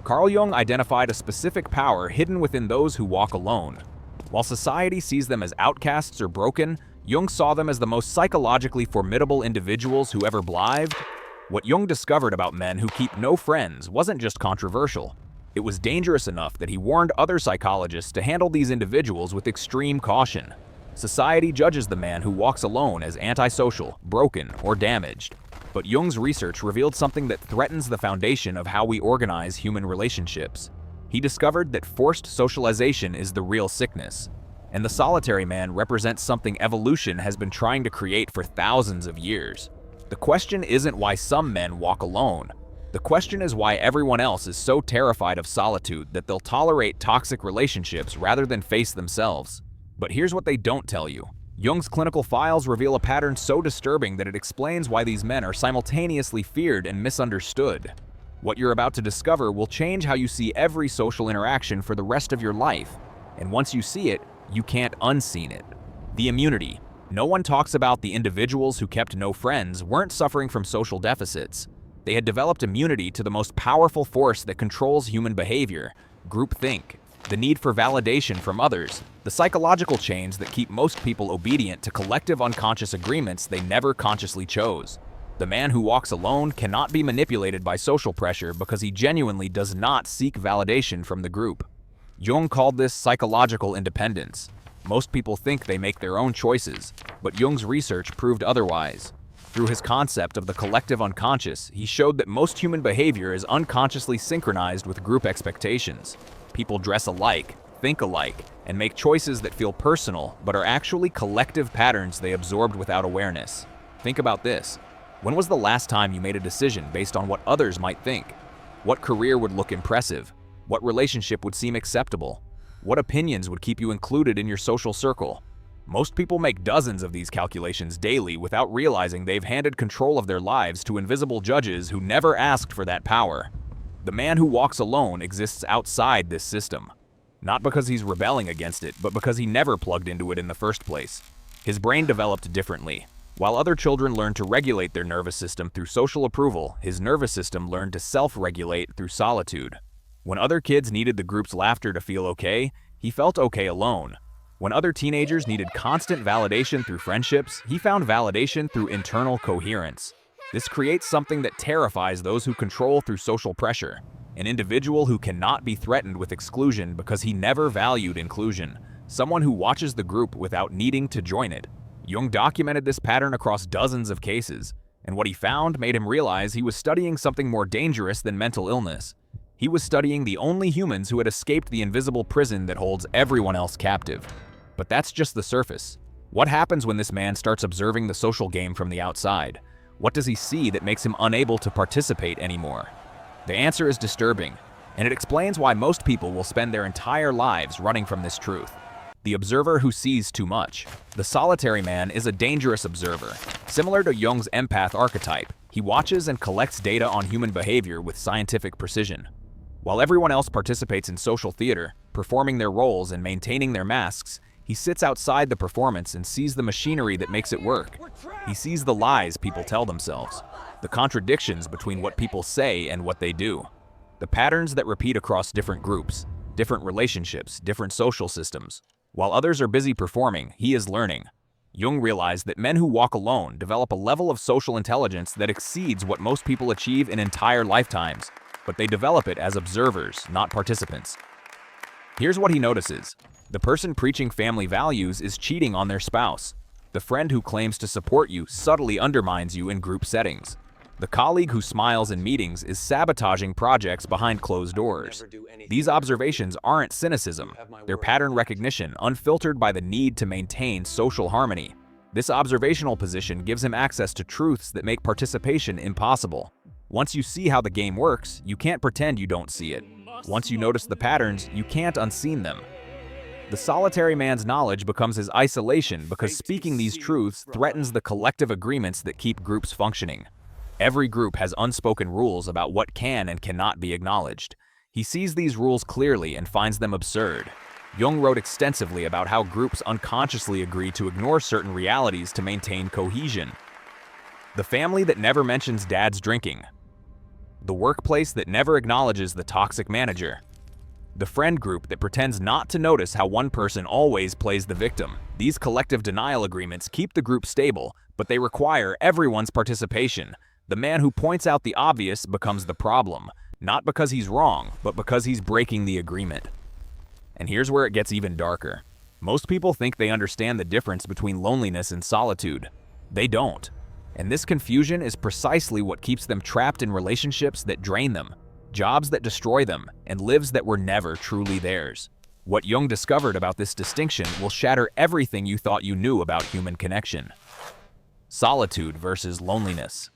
Carl Jung identified a specific power hidden within those who walk alone. While society sees them as outcasts or broken, Jung saw them as the most psychologically formidable individuals who ever lived. What Jung discovered about men who keep no friends wasn't just controversial. It was dangerous enough that he warned other psychologists to handle these individuals with extreme caution. Society judges the man who walks alone as antisocial, broken, or damaged. But Jung's research revealed something that threatens the foundation of how we organize human relationships. He discovered that forced socialization is the real sickness, and the solitary man represents something evolution has been trying to create for thousands of years. The question isn't why some men walk alone. The question is why everyone else is so terrified of solitude that they'll tolerate toxic relationships rather than face themselves. But here's what they don't tell you. Jung's clinical files reveal a pattern so disturbing that it explains why these men are simultaneously feared and misunderstood. What you're about to discover will change how you see every social interaction for the rest of your life. And once you see it, you can't unseen it. The immunity. No one talks about the individuals who kept no friends weren't suffering from social deficits. They had developed immunity to the most powerful force that controls human behavior, groupthink, the need for validation from others, the psychological chains that keep most people obedient to collective unconscious agreements they never consciously chose. The man who walks alone cannot be manipulated by social pressure because he genuinely does not seek validation from the group. Jung called this psychological independence. Most people think they make their own choices, but Jung's research proved otherwise. Through his concept of the collective unconscious, he showed that most human behavior is unconsciously synchronized with group expectations. People dress alike, think alike, and make choices that feel personal but are actually collective patterns they absorbed without awareness. Think about this. When was the last time you made a decision based on what others might think? What career would look impressive? What relationship would seem acceptable? What opinions would keep you included in your social circle? Most people make dozens of these calculations daily without realizing they've handed control of their lives to invisible judges who never asked for that power. The man who walks alone exists outside this system. Not because he's rebelling against it, but because he never plugged into it in the first place. His brain developed differently. While other children learned to regulate their nervous system through social approval, his nervous system learned to self-regulate through solitude. When other kids needed the group's laughter to feel okay, he felt okay alone. When other teenagers needed constant validation through friendships, he found validation through internal coherence. This creates something that terrifies those who control through social pressure. An individual who cannot be threatened with exclusion because he never valued inclusion. Someone who watches the group without needing to join it. Jung documented this pattern across dozens of cases, and what he found made him realize he was studying something more dangerous than mental illness. He was studying the only humans who had escaped the invisible prison that holds everyone else captive. But that's just the surface. What happens when this man starts observing the social game from the outside? What does he see that makes him unable to participate anymore? The answer is disturbing, and it explains why most people will spend their entire lives running from this truth. The observer who sees too much. The solitary man is a dangerous observer. Similar to Jung's empath archetype, he watches and collects data on human behavior with scientific precision. While everyone else participates in social theater, performing their roles and maintaining their masks, he sits outside the performance and sees the machinery that makes it work. He sees the lies people tell themselves, the contradictions between what people say and what they do, the patterns that repeat across different groups, different relationships, different social systems. While others are busy performing, he is learning. Jung realized that men who walk alone develop a level of social intelligence that exceeds what most people achieve in entire lifetimes, but they develop it as observers, not participants. Here's what he notices. The person preaching family values is cheating on their spouse. The friend who claims to support you subtly undermines you in group settings. The colleague who smiles in meetings is sabotaging projects behind closed doors. These observations aren't cynicism. They're pattern recognition, unfiltered by the need to maintain social harmony. This observational position gives him access to truths that make participation impossible. Once you see how the game works, you can't pretend you don't see it. Once you notice the patterns, you can't unseen them. The solitary man's knowledge becomes his isolation because speaking these truths threatens the collective agreements that keep groups functioning. Every group has unspoken rules about what can and cannot be acknowledged. He sees these rules clearly and finds them absurd. Jung wrote extensively about how groups unconsciously agree to ignore certain realities to maintain cohesion. The family that never mentions dad's drinking. the workplace that never acknowledges the toxic manager, the friend group that pretends not to notice how one person always plays the victim. These collective denial agreements keep the group stable, but they require everyone's participation. The man who points out the obvious becomes the problem, not because he's wrong, but because he's breaking the agreement. And here's where it gets even darker. Most people think they understand the difference between loneliness and solitude. They don't. And this confusion is precisely what keeps them trapped in relationships that drain them, jobs that destroy them, and lives that were never truly theirs. What Jung discovered about this distinction will shatter everything you thought you knew about human connection. Solitude versus loneliness.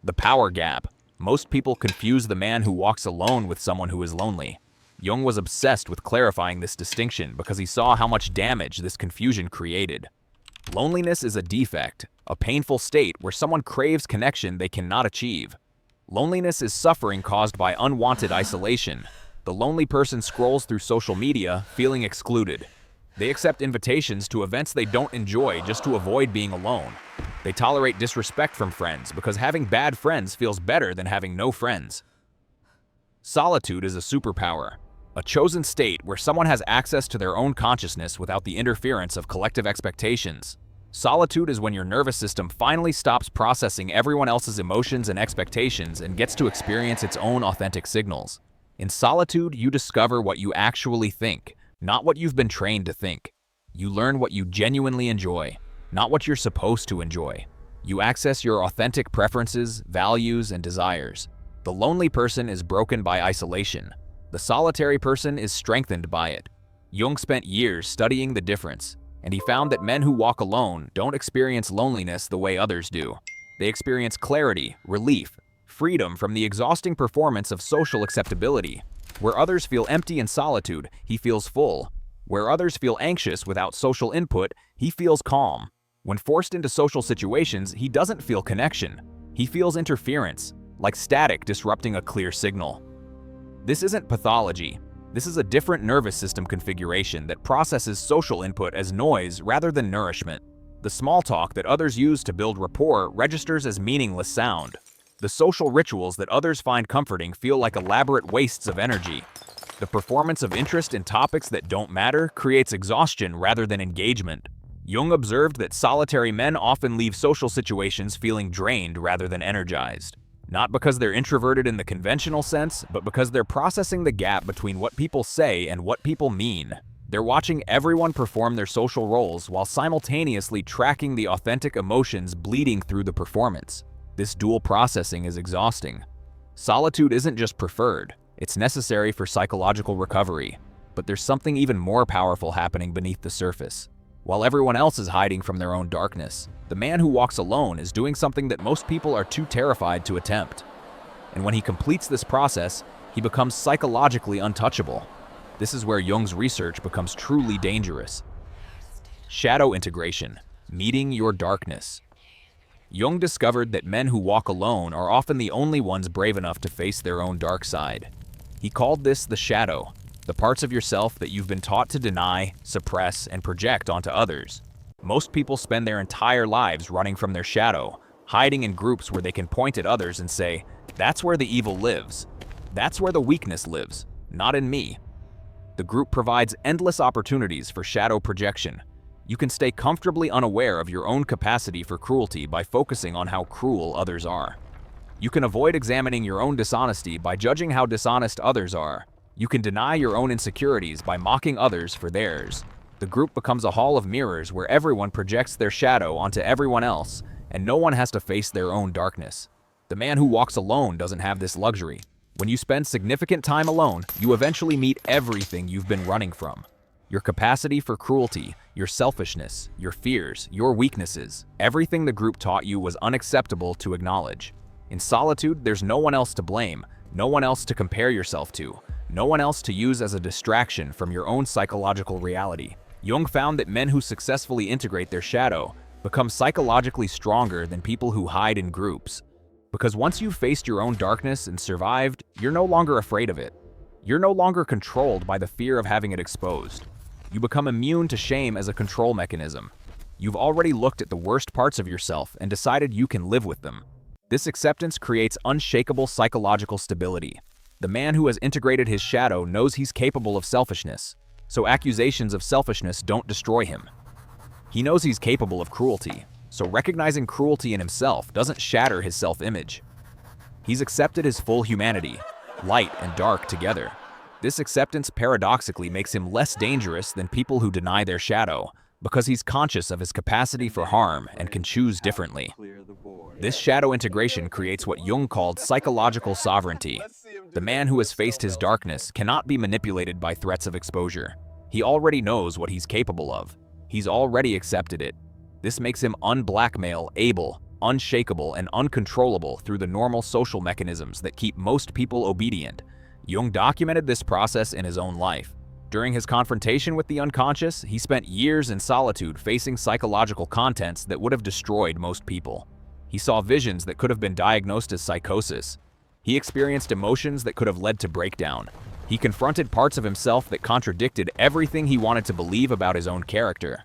The power gap. Most people confuse the man who walks alone with someone who is lonely. Jung was obsessed with clarifying this distinction because he saw how much damage this confusion created. Loneliness is a defect, a painful state where someone craves connection they cannot achieve. Loneliness is suffering caused by unwanted isolation. The lonely person scrolls through social media, feeling excluded. They accept invitations to events they don't enjoy just to avoid being alone. They tolerate disrespect from friends because having bad friends feels better than having no friends. Solitude is a superpower, a chosen state where someone has access to their own consciousness without the interference of collective expectations. Solitude is when your nervous system finally stops processing everyone else's emotions and expectations and gets to experience its own authentic signals. In solitude, you discover what you actually think, not what you've been trained to think. You learn what you genuinely enjoy, not what you're supposed to enjoy. You access your authentic preferences, values, and desires. The lonely person is broken by isolation. The solitary person is strengthened by it. Jung spent years studying the difference, and he found that men who walk alone don't experience loneliness the way others do. They experience clarity, relief, freedom from the exhausting performance of social acceptability. Where others feel empty in solitude, he feels full. Where others feel anxious without social input, he feels calm. When forced into social situations, he doesn't feel connection. He feels interference, like static disrupting a clear signal. This isn't pathology. This is a different nervous system configuration that processes social input as noise rather than nourishment. The small talk that others use to build rapport registers as meaningless sound. The social rituals that others find comforting feel like elaborate wastes of energy. The performance of interest in topics that don't matter creates exhaustion rather than engagement. Jung observed that solitary men often leave social situations feeling drained rather than energized. Not because they're introverted in the conventional sense, but because they're processing the gap between what people say and what people mean. They're watching everyone perform their social roles while simultaneously tracking the authentic emotions bleeding through the performance. This dual processing is exhausting. Solitude isn't just preferred, it's necessary for psychological recovery. But there's something even more powerful happening beneath the surface. While everyone else is hiding from their own darkness, the man who walks alone is doing something that most people are too terrified to attempt. And when he completes this process, he becomes psychologically untouchable. This is where Jung's research becomes truly dangerous. Shadow integration, meeting your darkness. Jung discovered that men who walk alone are often the only ones brave enough to face their own dark side. He called this the shadow, the parts of yourself that you've been taught to deny, suppress, and project onto others. Most people spend their entire lives running from their shadow, hiding in groups where they can point at others and say, "That's where the evil lives. That's where the weakness lives, not in me." The group provides endless opportunities for shadow projection. You can stay comfortably unaware of your own capacity for cruelty by focusing on how cruel others are. You can avoid examining your own dishonesty by judging how dishonest others are. You can deny your own insecurities by mocking others for theirs. The group becomes a hall of mirrors where everyone projects their shadow onto everyone else, and no one has to face their own darkness. The man who walks alone doesn't have this luxury. When you spend significant time alone, you eventually meet everything you've been running from. Your capacity for cruelty, your selfishness, your fears, your weaknesses, everything the group taught you was unacceptable to acknowledge. In solitude, there's no one else to blame, no one else to compare yourself to, no one else to use as a distraction from your own psychological reality. Jung found that men who successfully integrate their shadow become psychologically stronger than people who hide in groups. Because once you've faced your own darkness and survived, you're no longer afraid of it. You're no longer controlled by the fear of having it exposed. You become immune to shame as a control mechanism. You've already looked at the worst parts of yourself and decided you can live with them. This acceptance creates unshakable psychological stability. The man who has integrated his shadow knows he's capable of selfishness, so accusations of selfishness don't destroy him. He knows he's capable of cruelty, so recognizing cruelty in himself doesn't shatter his self-image. He's accepted his full humanity, light and dark together. This acceptance paradoxically makes him less dangerous than people who deny their shadow, because he's conscious of his capacity for harm and can choose differently. This shadow integration creates what Jung called psychological sovereignty. The man who has faced his darkness cannot be manipulated by threats of exposure. He already knows what he's capable of. He's already accepted it. This makes him unblackmail-able, unshakable, and uncontrollable through the normal social mechanisms that keep most people obedient. Jung documented this process in his own life. During his confrontation with the unconscious, he spent years in solitude facing psychological contents that would have destroyed most people. He saw visions that could have been diagnosed as psychosis. He experienced emotions that could have led to breakdown. He confronted parts of himself that contradicted everything he wanted to believe about his own character.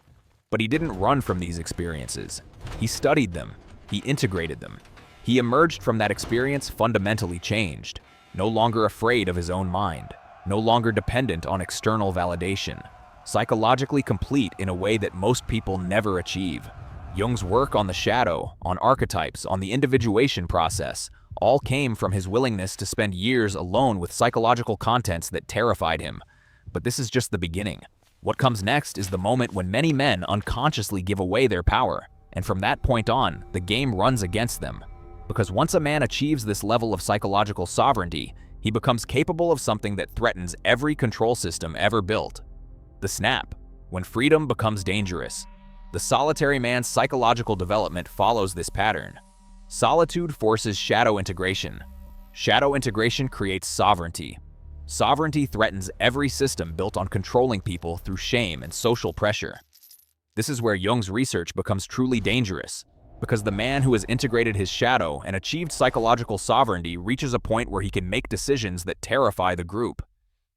But he didn't run from these experiences. He studied them. He integrated them. He emerged from that experience fundamentally changed, no longer afraid of his own mind, no longer dependent on external validation, psychologically complete in a way that most people never achieve. Jung's work on the shadow, on archetypes, on the individuation process, all came from his willingness to spend years alone with psychological contents that terrified him. But this is just the beginning. What comes next is the moment when many men unconsciously give away their power, and from that point on, the game runs against them. Because once a man achieves this level of psychological sovereignty, he becomes capable of something that threatens every control system ever built. The snap, when freedom becomes dangerous. The solitary man's psychological development follows this pattern. Solitude forces shadow integration. Shadow integration creates sovereignty. Sovereignty threatens every system built on controlling people through shame and social pressure. This is where Jung's research becomes truly dangerous, because the man who has integrated his shadow and achieved psychological sovereignty reaches a point where he can make decisions that terrify the group.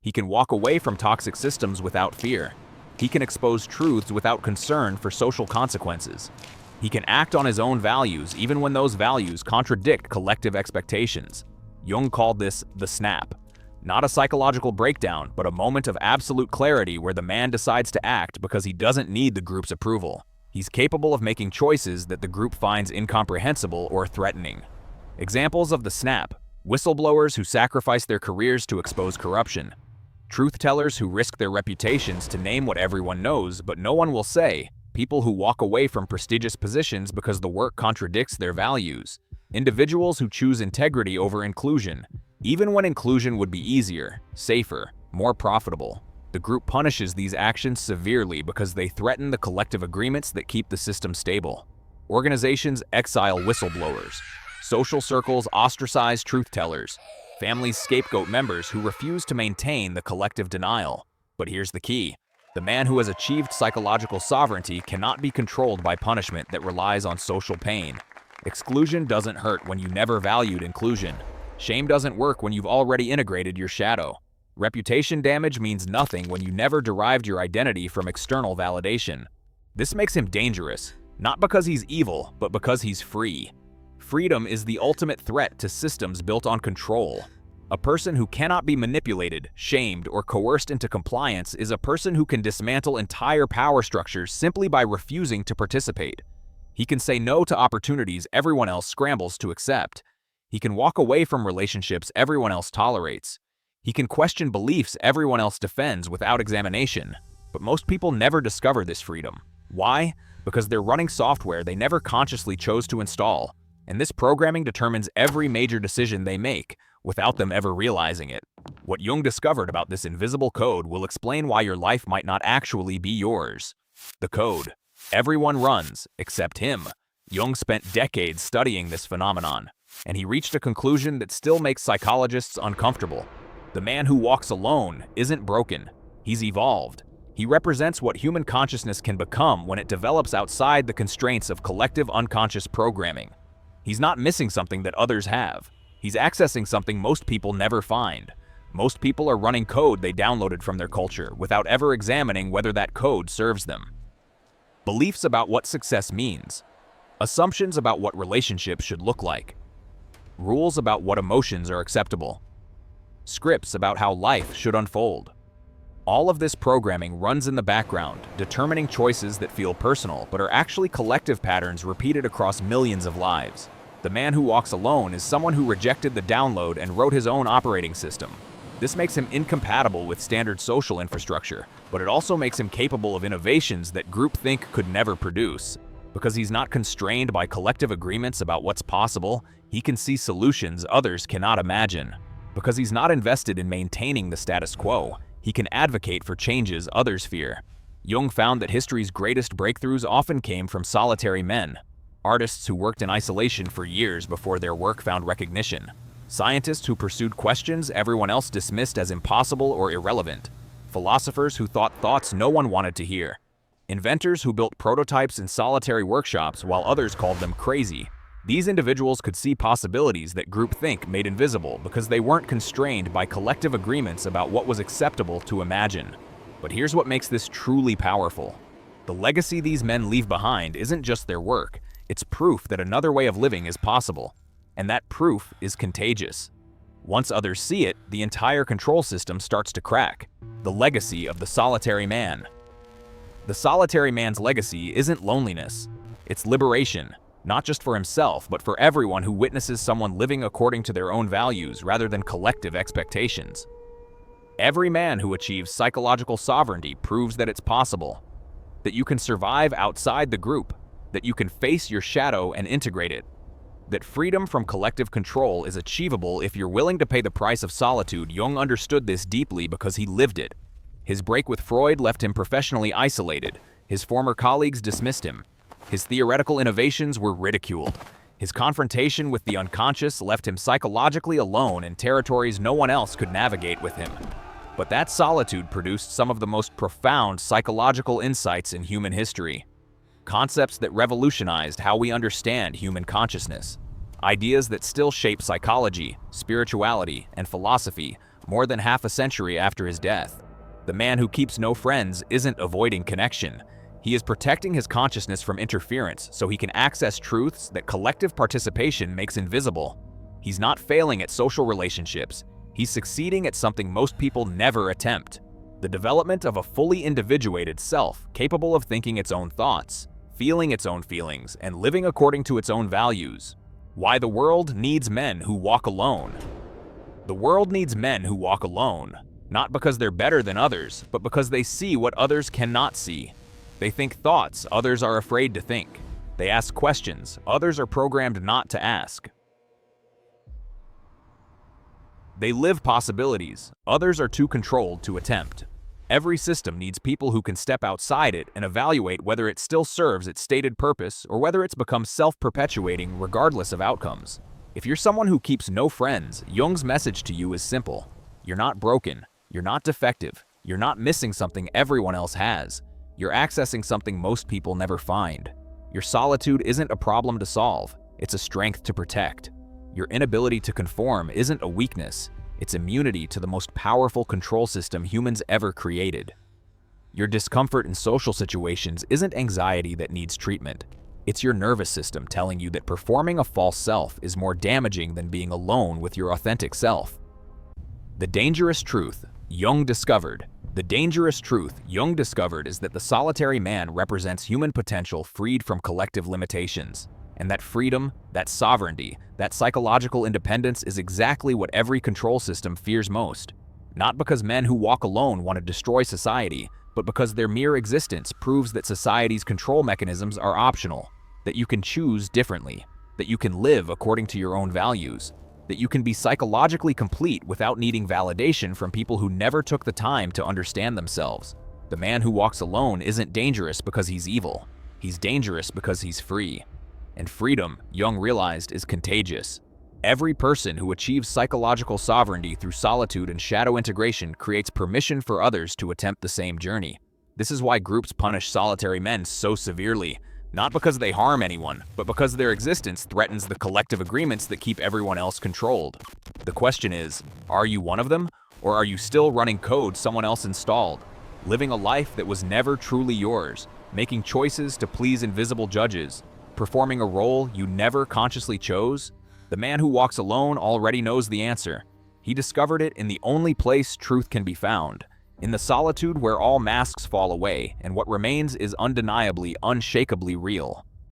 He can walk away from toxic systems without fear. He can expose truths without concern for social consequences. He can act on his own values even when those values contradict collective expectations. Jung called this the snap. Not a psychological breakdown, but a moment of absolute clarity where the man decides to act because he doesn't need the group's approval. He's capable of making choices that the group finds incomprehensible or threatening. Examples of the snap: whistleblowers who sacrifice their careers to expose corruption, truth-tellers who risk their reputations to name what everyone knows but no one will say, people who walk away from prestigious positions because the work contradicts their values, individuals who choose integrity over inclusion, even when inclusion would be easier, safer, more profitable. The group punishes these actions severely because they threaten the collective agreements that keep the system stable. Organizations exile whistleblowers. Social circles ostracize truth-tellers. Families scapegoat members who refuse to maintain the collective denial. But here's the key. The man who has achieved psychological sovereignty cannot be controlled by punishment that relies on social pain. Exclusion doesn't hurt when you never valued inclusion. Shame doesn't work when you've already integrated your shadow. Reputation damage means nothing when you never derived your identity from external validation. This makes him dangerous, not because he's evil, but because he's free. Freedom is the ultimate threat to systems built on control. A person who cannot be manipulated, shamed, or coerced into compliance is a person who can dismantle entire power structures simply by refusing to participate. He can say no to opportunities everyone else scrambles to accept. He can walk away from relationships everyone else tolerates. He can question beliefs everyone else defends without examination. But most people never discover this freedom. Why? Because they're running software they never consciously chose to install. And this programming determines every major decision they make, without them ever realizing it. What Jung discovered about this invisible code will explain why your life might not actually be yours. The code. Everyone runs, except him. Jung spent decades studying this phenomenon, and he reached a conclusion that still makes psychologists uncomfortable. The man who walks alone isn't broken. He's evolved. He represents what human consciousness can become when it develops outside the constraints of collective unconscious programming. He's not missing something that others have. He's accessing something most people never find. Most people are running code they downloaded from their culture without ever examining whether that code serves them. Beliefs about what success means. Assumptions about what relationships should look like. rules about what emotions are acceptable, scripts about how life should unfold. All of this programming runs in the background, determining choices that feel personal but are actually collective patterns repeated across millions of lives. The man who walks alone is someone who rejected the download and wrote his own operating system. This makes him incompatible with standard social infrastructure, but it also makes him capable of innovations that groupthink could never produce. Because he's not constrained by collective agreements about what's possible, he can see solutions others cannot imagine. Because he's not invested in maintaining the status quo, he can advocate for changes others fear. Jung found that history's greatest breakthroughs often came from solitary men. Artists who worked in isolation for years before their work found recognition. Scientists who pursued questions everyone else dismissed as impossible or irrelevant. Philosophers who thought thoughts no one wanted to hear. Inventors who built prototypes in solitary workshops while others called them crazy. These individuals could see possibilities that groupthink made invisible because they weren't constrained by collective agreements about what was acceptable to imagine. But here's what makes this truly powerful. The legacy these men leave behind isn't just their work, it's proof that another way of living is possible. And that proof is contagious. Once others see it, the entire control system starts to crack. The legacy of the solitary man. The solitary man's legacy isn't loneliness, it's liberation. Not just for himself, but for everyone who witnesses someone living according to their own values rather than collective expectations. Every man who achieves psychological sovereignty proves that it's possible, that you can survive outside the group, that you can face your shadow and integrate it, that freedom from collective control is achievable if you're willing to pay the price of solitude. Jung understood this deeply because he lived it. His break with Freud left him professionally isolated. His former colleagues dismissed him. His theoretical innovations were ridiculed. His confrontation with the unconscious left him psychologically alone in territories no one else could navigate with him. But that solitude produced some of the most profound psychological insights in human history. Concepts that revolutionized how we understand human consciousness. Ideas that still shape psychology, spirituality, and philosophy more than half a century after his death. The man who keeps no friends isn't avoiding connection. He is protecting his consciousness from interference so he can access truths that collective participation makes invisible. He's not failing at social relationships. He's succeeding at something most people never attempt. The development of a fully individuated self capable of thinking its own thoughts, feeling its own feelings, and living according to its own values. Why the world needs men who walk alone. The world needs men who walk alone, not because they're better than others, but because they see what others cannot see. They think thoughts others are afraid to think. They ask questions others are programmed not to ask. They live possibilities others are too controlled to attempt. Every system needs people who can step outside it and evaluate whether it still serves its stated purpose or whether it's become self-perpetuating regardless of outcomes. If you're someone who keeps no friends, Jung's message to you is simple. You're not broken. You're not defective. You're not missing something everyone else has. You're accessing something most people never find. Your solitude isn't a problem to solve, it's a strength to protect. Your inability to conform isn't a weakness, it's immunity to the most powerful control system humans ever created. Your discomfort in social situations isn't anxiety that needs treatment. It's your nervous system telling you that performing a false self is more damaging than being alone with your authentic self. The dangerous truth Jung discovered is that the solitary man represents human potential freed from collective limitations. And that freedom, that sovereignty, that psychological independence is exactly what every control system fears most. Not because men who walk alone want to destroy society, but because their mere existence proves that society's control mechanisms are optional, that you can choose differently, that you can live according to your own values, that you can be psychologically complete without needing validation from people who never took the time to understand themselves. The man who walks alone isn't dangerous because he's evil. He's dangerous because he's free. And freedom, Jung realized, is contagious. Every person who achieves psychological sovereignty through solitude and shadow integration creates permission for others to attempt the same journey. This is why groups punish solitary men so severely, not because they harm anyone, but because their existence threatens the collective agreements that keep everyone else controlled. The question is, are you one of them, or are you still running code someone else installed, living a life that was never truly yours, making choices to please invisible judges, performing a role you never consciously chose? The man who walks alone already knows the answer. He discovered it in the only place truth can be found, in the solitude where all masks fall away and what remains is undeniably, unshakably real.